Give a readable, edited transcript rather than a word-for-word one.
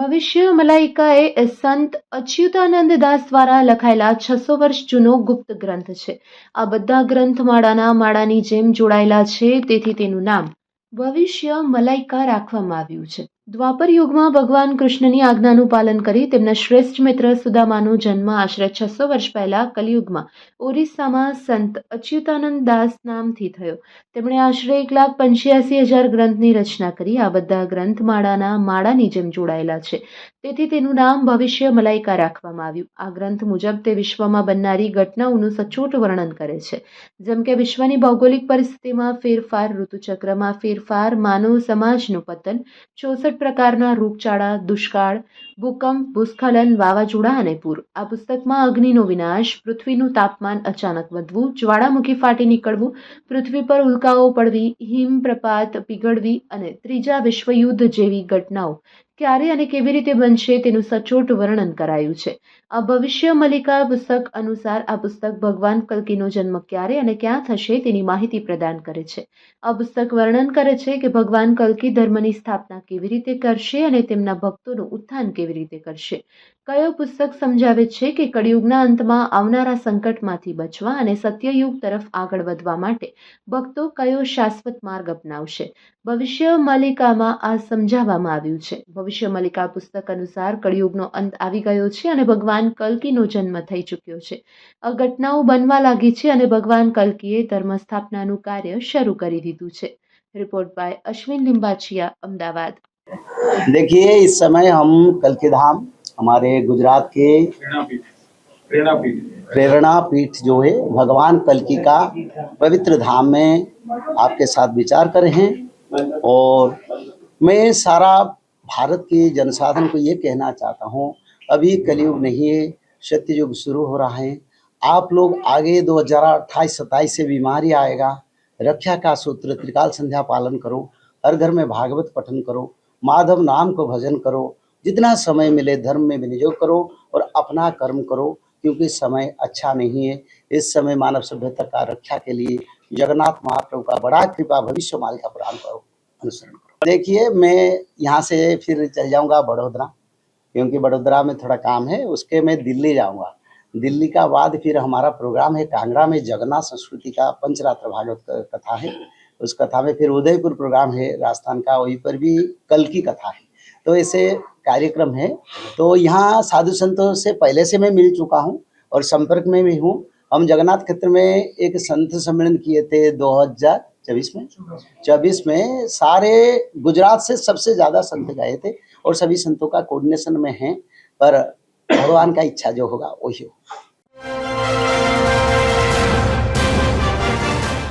ભવિષ્ય મલાઈકા એ સંત અચ્યુતાનંદ દાસ દ્વારા લખાયેલા 600 વર્ષ જૂનો ગુપ્ત ગ્રંથ છે. આ બધા ગ્રંથ માળાની જેમ જોડાયેલા છે, તેથી તેનું નામ ભવિષ્ય મલાઈકા રાખવામાં આવ્યું છે. દ્વાપર યુગમાં ભગવાન કૃષ્ણની આજ્ઞાનું પાલન કરી તેમના શ્રેષ્ઠ મિત્ર સુદામાનો જન્મ આશરે 600 વર્ષ પહેલા કલિયુગમાં ઓરિસ્સામાં સંત અચ્યુતાનંદ દાસ નામથી થયો. તેમણે આશરે 1,85,000 ગ્રંથની રચના કરી. આ બધા ગ્રંથ માળાની જેમ જોડાયેલા છે, તેથી તેનું નામ ભવિષ્ય મલાઈકા રાખવામાં આવ્યું. આ ગ્રંથ મુજબ તે વિશ્વમાં બનનારી ઘટનાઓનું સચોટ વર્ણન કરે છે, જેમ કે વિશ્વની ભૌગોલિક પરિસ્થિતિમાં ફેરફાર, ઋતુચક્રમાં ફેરફાર, માનવ સમાજનું પતન, 64 પ્રકારના રોગચાળા, દુષ્કાળ, ભૂકંપ, ભૂસ્ખલન, વાવાઝોડા અને પૂર. આ પુસ્તકમાં અગ્નિનો વિનાશ, પૃથ્વીનું તાપમાન અચાનક વધવું, જ્વાળામુખી ફાટી નીકળવું, પૃથ્વી પર ઉલ્કાઓ પડવી, હિમપ્રપાત પીગળવી અને ત્રીજા વિશ્વયુદ્ધ જેવી ઘટનાઓ ક્યારે અને કેવી રીતે બનશે તેનું સચોટ વર્ણન કરાયું છે. આ ભવિષ્ય મલાઈકા પુસ્તક અનુસાર આ પુસ્તક ભગવાન કલ્કીનો જન્મ ક્યારે અને ક્યાં થશે તેની માહિતી પ્રદાન કરે છે. આ પુસ્તક વર્ણન કરે છે કે ભગવાન કલ્કી ધર્મની સ્થાપના કેવી રીતે કરશે અને તેમના ભક્તોનું ઉત્થાન કેવી રીતે કરશે. કયો પુસ્તક સમજાવે છે કે કળિયુગના અંતમાં આવનારા સંકટમાંથી બચવા અને સત્યયુગ તરફ આગળ વધવા માટે ભક્તો કયો શાશ્વત માર્ગ અપનાવશે. ભવિષ્ય મલાઈકામાં આ સમજાવવામાં આવ્યું છે. ભવિષ્ય મલાઈકા પુસ્તક અનુસાર કળિયુગનો અંત આવી ગયો છે અને ભગવાન કલ્કીનો જન્મ થઈ ચૂક્યો છે. આ ઘટનાઓ બનવા લાગી છે અને ભગવાન કલ્કીએ ધર્મ સ્થાપનાનું કાર્ય શરૂ કરી દીધું છે. Report by Ashwin Limbachiya, Ahmedabad. देखिए, इस समय हम कल्की धाम हमारे गुजरात के प्रेरणा पीठ जो है भगवान कल्की का पवित्र धाम में आपके साथ विचार कर रहे हैं और मैं सारा भारत के जनसाधारण को ये कहना चाहता हूँ, अभी कलयुग नहीं है, सत्य युग शुरू हो रहा है। आप लोग आगे 2028-27 से बीमारी आएगा, रक्षा का सूत्र त्रिकाल संध्या पालन करो, हर घर में भागवत पठन करो, माधव नाम को भजन करो, जितना समय मिले धर्म में विनियोग करो और अपना कर्म करो, क्योंकि समय अच्छा नहीं है। इस समय मानव सभ्यता का रक्षा के लिए जगन्नाथ महाप्रभु का बड़ा कृपा भविष्य मलाईका पुराण करो, अनुसरण करो। देखिए, मैं यहाँ से फिर चल जाऊँगा बड़ौदा, क्योंकि बड़ौदा में थोड़ा काम है, उसके मैं दिल्ली जाऊँगा। दिल्ली का बाद फिर हमारा प्रोग्राम है कांगड़ा में जगन्नाथ संस्कृति का पंचरात्र भागवत कथा है, उस कथा में फिर उदयपुर प्रोग्राम है राजस्थान का, वहीं पर भी कल की कथा है। तो ऐसे कार्यक्रम है। तो यहाँ साधु संतों से पहले से मैं मिल चुका हूँ और संपर्क में भी हूँ। हम जगन्नाथ क्षेत्र में एक संत सम्मेलन किए थे 2024 में सारे गुजरात से सबसे ज़्यादा संत गए थे और सभी संतों का कोऑर्डिनेशन में है, पर भगवान का इच्छा जो होगा वही होगा।